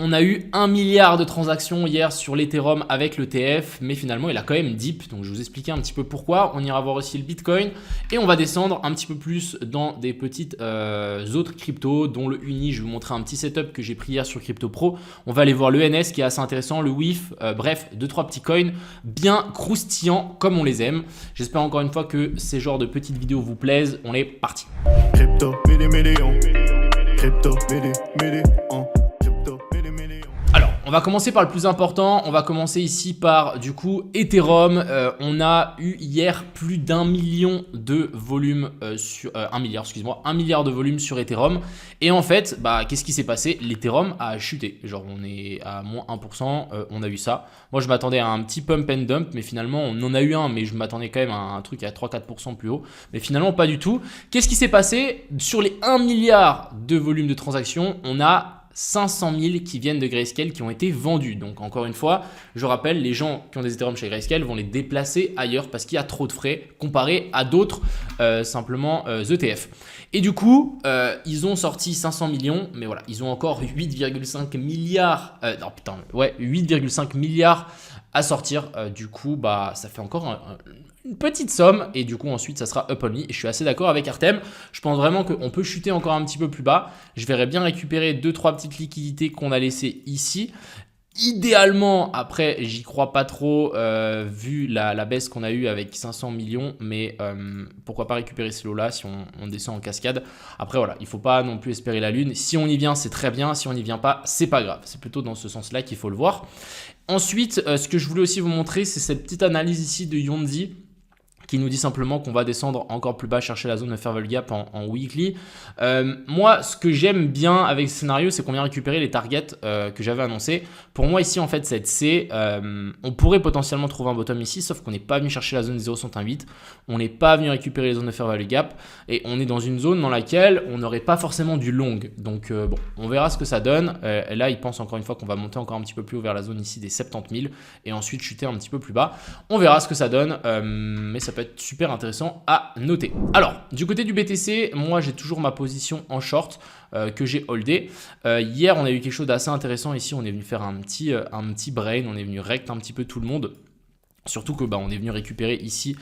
On a eu 1 milliard de transactions hier sur l'Ethereum avec le TF, mais finalement il a quand même dip, donc je vais vous expliquer un petit peu pourquoi. On ira voir aussi le Bitcoin et on va descendre un petit peu plus dans des petites autres cryptos, dont le Uni. Je vais vous montrer un petit setup que j'ai pris hier sur Crypto Pro. On va aller voir le NS qui est assez intéressant, le WIF, bref, 2-3 petits coins bien croustillants comme on les aime. J'espère encore une fois que ces genres de petites vidéos vous plaisent. On est parti. Crypto, million. Crypto, million. Alors, on va commencer par le plus important. On va commencer ici par, du coup, Ethereum. On a eu hier plus d'1 million de volume sur 1 milliard, excuse-moi, 1 milliard de volume sur Ethereum. Et en fait, qu'est-ce qui s'est passé? L'Ethereum a chuté. Genre, on est à moins 1%. On a eu ça. Moi, je m'attendais à un petit pump and dump, mais finalement, on en a eu un. Mais je m'attendais quand même à un truc à 3-4% plus haut. Mais finalement, pas du tout. Qu'est-ce qui s'est passé? Sur les 1 milliard de volume de transactions, on a 500 000 qui viennent de Grayscale qui ont été vendus. Donc encore une fois, je rappelle, les gens qui ont des Ethereum chez Grayscale vont les déplacer ailleurs parce qu'il y a trop de frais comparé à d'autres simplement ETF. Et du coup, ils ont sorti 500 millions, mais voilà, ils ont encore 8,5 milliards, 8,5 milliards à sortir. Du coup, ça fait encore une petite somme et du coup ensuite ça sera up only et je suis assez d'accord avec Artem. Je pense vraiment qu'on peut chuter encore un petit peu plus bas. Je verrais bien récupérer 2-3 petites liquidités qu'on a laissées ici. Idéalement, après j'y crois pas trop vu la baisse qu'on a eue avec 500 millions, mais pourquoi pas récupérer ce lot là si on descend en cascade. Après voilà, il faut pas non plus espérer la lune. Si on y vient c'est très bien, si on n'y vient pas c'est pas grave. C'est plutôt dans ce sens là qu'il faut le voir. Ensuite, ce que je voulais aussi vous montrer, c'est cette petite analyse ici de Yonzi qui nous dit simplement qu'on va descendre encore plus bas, chercher la zone de fair value gap en weekly. Moi, ce que j'aime bien avec ce scénario, c'est qu'on vient récupérer les targets que j'avais annoncés. Pour moi, ici, en fait, cette C, on pourrait potentiellement trouver un bottom ici, sauf qu'on n'est pas venu chercher la zone 0,108. On n'est pas venu récupérer les zones de fair value gap et on est dans une zone dans laquelle on n'aurait pas forcément du long. Donc, bon, on verra ce que ça donne. Là, il pense encore une fois qu'on va monter encore un petit peu plus haut vers la zone ici des 70 000 et ensuite chuter un petit peu plus bas. On verra ce que ça donne, mais ça peut être super intéressant à noter. Alors, du côté du BTC, moi j'ai toujours ma position en short que j'ai holdé. Hier, on a eu quelque chose d'assez intéressant ici. On est venu faire un petit brain, on est venu rect un petit peu tout le monde. Surtout que on est venu récupérer ici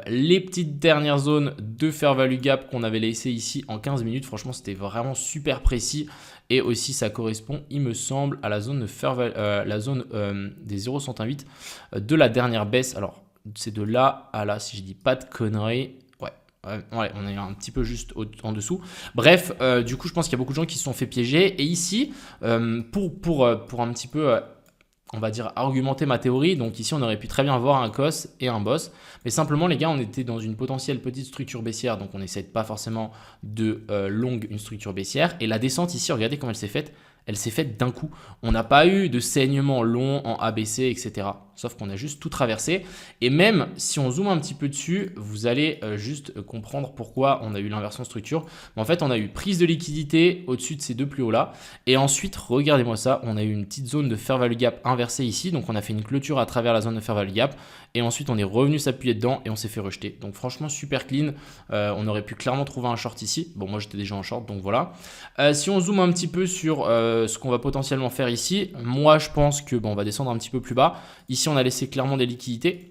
les petites dernières zones de fair value gap qu'on avait laissées ici en 15 minutes. Franchement, c'était vraiment super précis. Et aussi, ça correspond, il me semble, à la zone de la zone des 0,108 de la dernière baisse. Alors, c'est de là à là, si je dis pas de conneries. Ouais, on est un petit peu juste en dessous. Bref, du coup, je pense qu'il y a beaucoup de gens qui se sont fait piéger. Et ici, pour un petit peu, on va dire, argumenter ma théorie, donc ici, on aurait pu très bien voir un COS et un boss. Mais simplement, les gars, on était dans une potentielle petite structure baissière. Donc, on n'essaie pas forcément de long une structure baissière. Et la descente ici, regardez comment elle s'est faite. Elle s'est faite d'un coup. On n'a pas eu de saignement long en ABC, etc. Sauf qu'on a juste tout traversé. Et même si on zoome un petit peu dessus, vous allez juste comprendre pourquoi on a eu l'inversion structure. En fait, on a eu prise de liquidité au-dessus de ces deux plus hauts là. Et ensuite, regardez-moi ça, on a eu une petite zone de fair value gap inversée ici. Donc, on a fait une clôture à travers la zone de fair value gap. Et ensuite, on est revenu s'appuyer dedans et on s'est fait rejeter. Donc, franchement, super clean. On aurait pu clairement trouver un short ici. Bon, moi, j'étais déjà en short, donc voilà. Si on zoome un petit peu sur ce qu'on va potentiellement faire ici, moi, je pense que on va descendre un petit peu plus bas. Ici, on a laissé clairement des liquidités.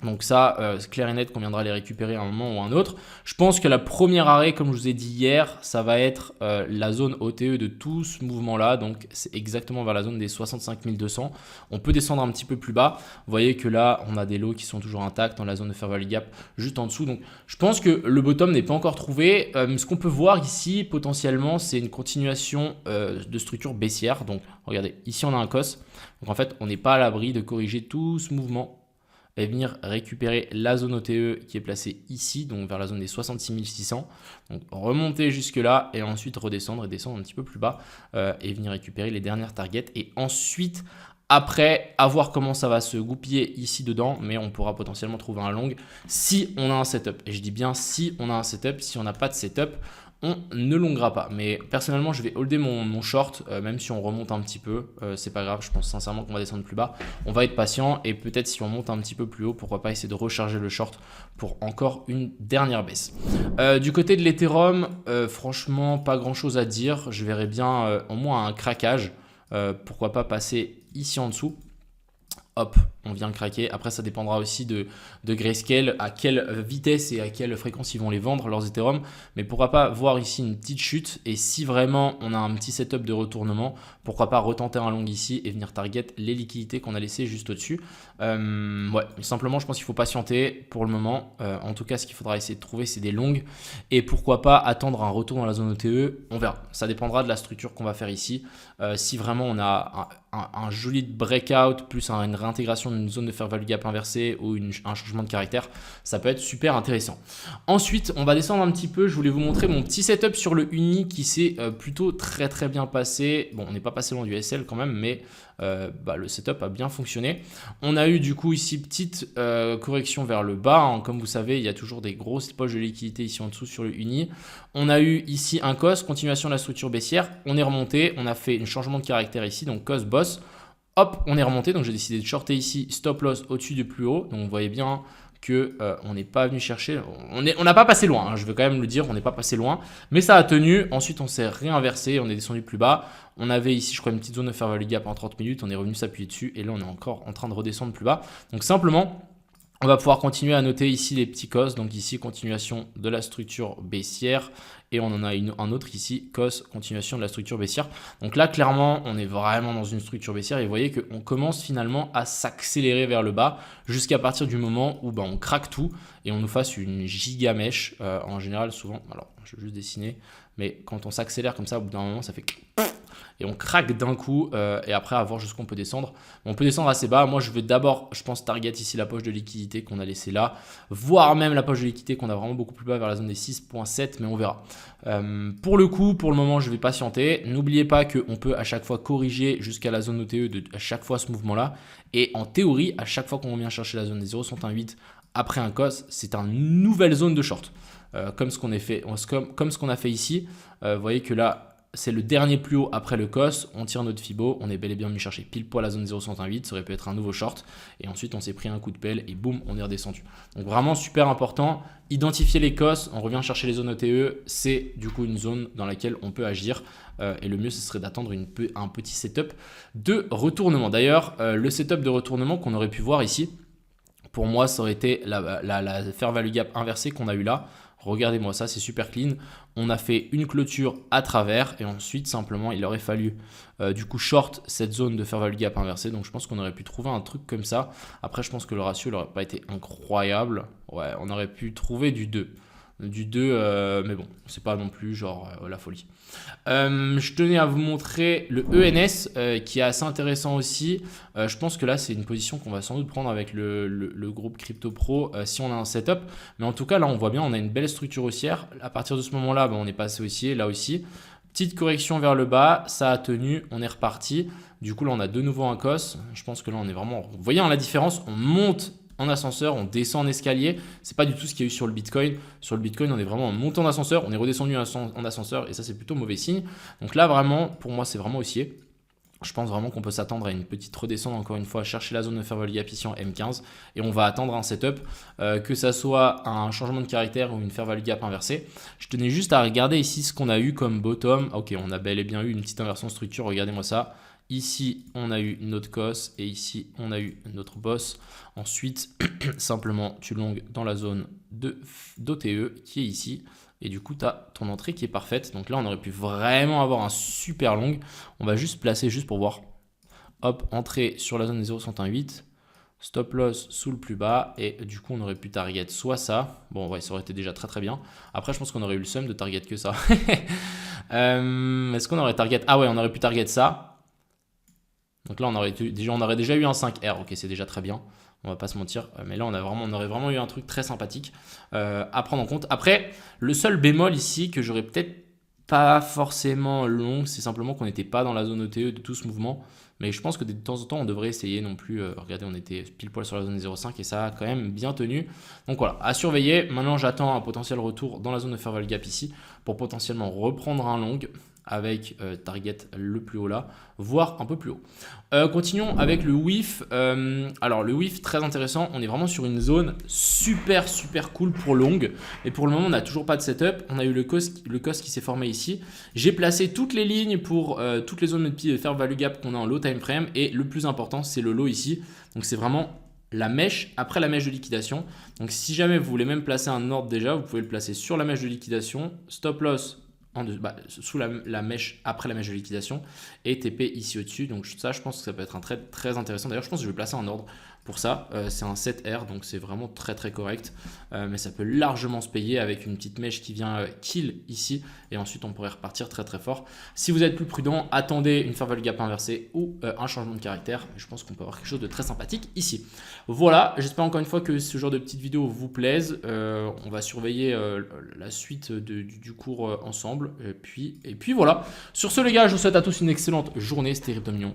Donc ça, c'est clair et net qu'on viendra les récupérer à un moment ou à un autre. Je pense que la première arrêt, comme je vous ai dit hier, ça va être la zone OTE de tout ce mouvement-là. Donc c'est exactement vers la zone des 65 200. On peut descendre un petit peu plus bas. Vous voyez que là, on a des lots qui sont toujours intacts dans la zone de fair value gap juste en dessous. Donc je pense que le bottom n'est pas encore trouvé. Ce qu'on peut voir ici, potentiellement, c'est une continuation de structure baissière. Donc regardez, ici on a un COS. Donc en fait, on n'est pas à l'abri de corriger tout ce mouvement et venir récupérer la zone OTE qui est placée ici, donc vers la zone des 66 600. Donc remonter jusque là et ensuite redescendre et descendre un petit peu plus bas et venir récupérer les dernières targets. Et ensuite, après, à voir comment ça va se goupiller ici dedans, mais on pourra potentiellement trouver un long si on a un setup. Et je dis bien si on a un setup. Si on n'a pas de setup, on ne longera pas. Mais personnellement, je vais holder mon short, même si on remonte un petit peu. C'est pas grave, je pense sincèrement qu'on va descendre plus bas. On va être patient et peut-être si on monte un petit peu plus haut, pourquoi pas essayer de recharger le short pour encore une dernière baisse. Du côté de l'Ethereum, franchement, pas grand chose à dire. Je verrais bien au moins un craquage. pourquoi pas passer ici en dessous. Hop, on vient craquer. Après, ça dépendra aussi de Grayscale, à quelle vitesse et à quelle fréquence ils vont les vendre, leurs Ethereum. Mais pourquoi pas voir ici une petite chute. Et si vraiment on a un petit setup de retournement, pourquoi pas retenter un long ici et venir target les liquidités qu'on a laissées juste au-dessus. Ouais, simplement, je pense qu'il faut patienter pour le moment. En tout cas, ce qu'il faudra essayer de trouver, c'est des longues. Et pourquoi pas attendre un retour dans la zone OTE. On verra. Ça dépendra de la structure qu'on va faire ici. Si vraiment on a un joli breakout plus une réintégration d'une zone de fair value gap inversée ou un changement de caractère, ça peut être super intéressant. Ensuite, on va descendre un petit peu. Je voulais vous montrer mon petit setup sur le uni qui s'est plutôt très bien passé. Bon, on n'est pas passé loin du SL quand même, mais le setup a bien fonctionné. On a eu du coup ici petite correction vers le bas, hein. Comme vous savez, il y a toujours des grosses poches de liquidité ici en dessous sur le uni. On a eu ici un COS, continuation de la structure baissière. On est remonté, on a fait un changement de caractère ici, donc COS boss. Hop, on est remonté, donc j'ai décidé de shorter ici, stop loss au-dessus du plus haut. Donc vous voyez bien que on n'est pas venu chercher, on n'a pas passé loin, hein, je veux quand même le dire, on n'est pas passé loin, mais ça a tenu. Ensuite on s'est réinversé, on est descendu plus bas. On avait ici, je crois, une petite zone de fair value gap en 30 minutes, on est revenu s'appuyer dessus et là on est encore en train de redescendre plus bas. Donc simplement, on va pouvoir continuer à noter ici les petits COS. Donc ici, continuation de la structure baissière. Et on en a un autre ici, COS, continuation de la structure baissière. Donc là, clairement, on est vraiment dans une structure baissière. Et vous voyez qu'on commence finalement à s'accélérer vers le bas jusqu'à partir du moment où on craque tout et on nous fasse une giga mèche. En général, souvent, alors je vais juste dessiner, mais quand on s'accélère comme ça, au bout d'un moment, ça fait... et on craque d'un coup et après à voir jusqu'où on peut descendre. On peut descendre assez bas. Moi je vais d'abord, je pense, target ici la poche de liquidité qu'on a laissé là, voire même la poche de liquidité qu'on a vraiment beaucoup plus bas vers la zone des 6.7, mais on verra. Pour le coup, pour le moment, je vais patienter. N'oubliez pas qu'on peut à chaque fois corriger jusqu'à la zone OTE à chaque fois ce mouvement-là. Et en théorie, à chaque fois qu'on vient chercher la zone des 0,68 après un COS, c'est une nouvelle zone de short. Comme ce qu'on a fait ici. Vous voyez que là, c'est le dernier plus haut après le COS, on tire notre Fibo, on est bel et bien venu chercher pile poil la zone 0,68, ça aurait pu être un nouveau short, et ensuite on s'est pris un coup de pelle et boum, on est redescendu. Donc vraiment super important, identifier les COS, on revient chercher les zones OTE, c'est du coup une zone dans laquelle on peut agir, et le mieux ce serait d'attendre un petit setup de retournement. D'ailleurs, le setup de retournement qu'on aurait pu voir ici, pour moi ça aurait été la fair value gap inversée qu'on a eu là. Regardez-moi ça, c'est super clean. On a fait une clôture à travers et ensuite simplement il aurait fallu du coup short cette zone de fair value gap inversée. Donc je pense qu'on aurait pu trouver un truc comme ça. Après je pense que le ratio n'aurait pas été incroyable. Ouais, on aurait pu trouver du 2. Mais bon, c'est pas non plus genre la folie. Je tenais à vous montrer le ENS qui est assez intéressant aussi. Je pense que là c'est une position qu'on va sans doute prendre avec le groupe Crypto Pro si on a un setup. Mais en tout cas là on voit bien, on a une belle structure haussière. À partir de ce moment là, on est passé haussier, là aussi. Petite correction vers le bas, ça a tenu, on est reparti. Du coup là on a de nouveau un COS. Je pense que là on est vraiment... Vous voyez la différence, on monte en ascenseur, on descend en escalier. C'est pas du tout ce qu'il y a eu sur le Bitcoin. Sur le Bitcoin, on est vraiment en montant en ascenseur, on est redescendu en ascenseur et ça c'est plutôt mauvais signe. Donc là vraiment, pour moi c'est vraiment haussier. Je pense vraiment qu'on peut s'attendre à une petite redescente encore une fois, chercher la zone de fair value gap ici en M15 et on va attendre un setup, que ça soit un changement de caractère ou une fair value gap inversée. Je tenais juste à regarder ici ce qu'on a eu comme bottom. Ok, on a bel et bien eu une petite inversion de structure, regardez-moi ça. Ici, on a eu notre COS et ici, on a eu notre boss. Ensuite, simplement, tu longues dans la zone d'OTE qui est ici. Et du coup, tu as ton entrée qui est parfaite. Donc là, on aurait pu vraiment avoir un super long. On va juste placer juste pour voir. Hop, entrée sur la zone des 0,68. Stop loss sous le plus bas. Et du coup, on aurait pu target soit ça. Bon, ouais, ça aurait été déjà très bien. Après, je pense qu'on aurait eu le seum de target que ça. Est-ce qu'on aurait target? Ah ouais, on aurait pu target ça. Donc là, on aurait déjà eu un 5R. Ok, c'est déjà très bien. On va pas se mentir. Mais là, on aurait vraiment eu un truc très sympathique à prendre en compte. Après, le seul bémol ici que j'aurais peut-être pas forcément long, c'est simplement qu'on n'était pas dans la zone OTE de tout ce mouvement. Mais je pense que de temps en temps, on devrait essayer non plus. Regardez, on était pile poil sur la zone des 0,5 et ça a quand même bien tenu. Donc voilà, à surveiller. Maintenant, j'attends un potentiel retour dans la zone de fair value gap ici pour potentiellement reprendre un long. avec target le plus haut là, voire un peu plus haut. Continuons avec le whiff. Alors le whiff, très intéressant, on est vraiment sur une zone super cool pour long. Et pour le moment, on n'a toujours pas de setup. On a eu le cost qui s'est formé ici. J'ai placé toutes les lignes pour toutes les zones de pied de fair value gap qu'on a en low time frame. Et le plus important, c'est le low ici. Donc c'est vraiment la mèche après la mèche de liquidation. Donc si jamais vous voulez même placer un ordre déjà, vous pouvez le placer sur la mèche de liquidation, stop loss sous la mèche après la mèche de liquidation et TP ici au-dessus. Donc ça, je pense que ça peut être un trade très intéressant. D'ailleurs, je pense que je vais placer un ordre pour ça. C'est un 7R, donc c'est vraiment très correct. Mais ça peut largement se payer avec une petite mèche qui vient kill ici. Et ensuite, on pourrait repartir très fort. Si vous êtes plus prudent, attendez une fair value gap inversée ou un changement de caractère. Je pense qu'on peut avoir quelque chose de très sympathique ici. Voilà, j'espère encore une fois que ce genre de petites vidéos vous plaisent. On va surveiller la suite du cours ensemble. Et puis voilà. Sur ce les gars, je vous souhaite à tous une excellente journée. C'était Crypto Millions.